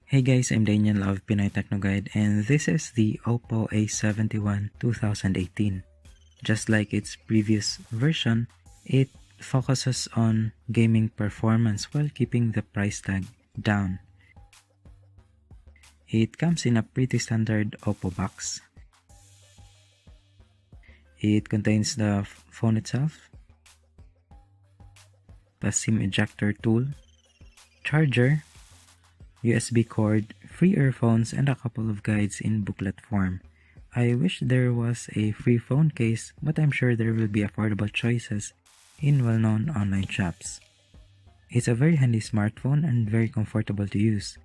Hey guys, I'm Daniel of Pinoy Techno Guide, and this is the OPPO A71 2018. Just like its previous version, it focuses on gaming performance while keeping the price tag down. It comes in a pretty standard OPPO box. It contains the phone itself, the SIM ejector tool, charger, USB cord, free earphones, and a couple of guides in booklet form. I wish there was a free phone case, but I'm sure there will be affordable choices in well-known online shops. It's a very handy smartphone and very comfortable to use.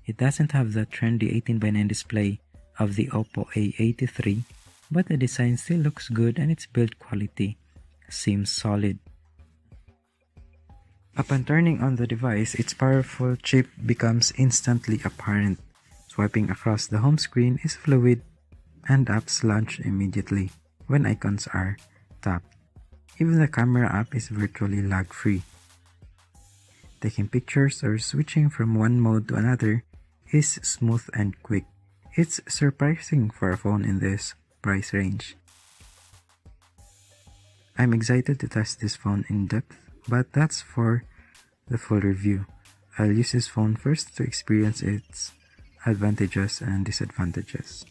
It doesn't have the trendy 18:9 display of the OPPO A83, but the design still looks good and its build quality seems solid. Upon turning on the device, its powerful chip becomes instantly apparent. Swiping across the home screen is fluid and apps launch immediately when icons are tapped. Even the camera app is virtually lag-free. Taking pictures or switching from one mode to another is smooth and quick. It's surprising for a phone in this price range. I'm excited to test this phone in depth, but that's for the full review. I'll use this phone first to experience its advantages and disadvantages.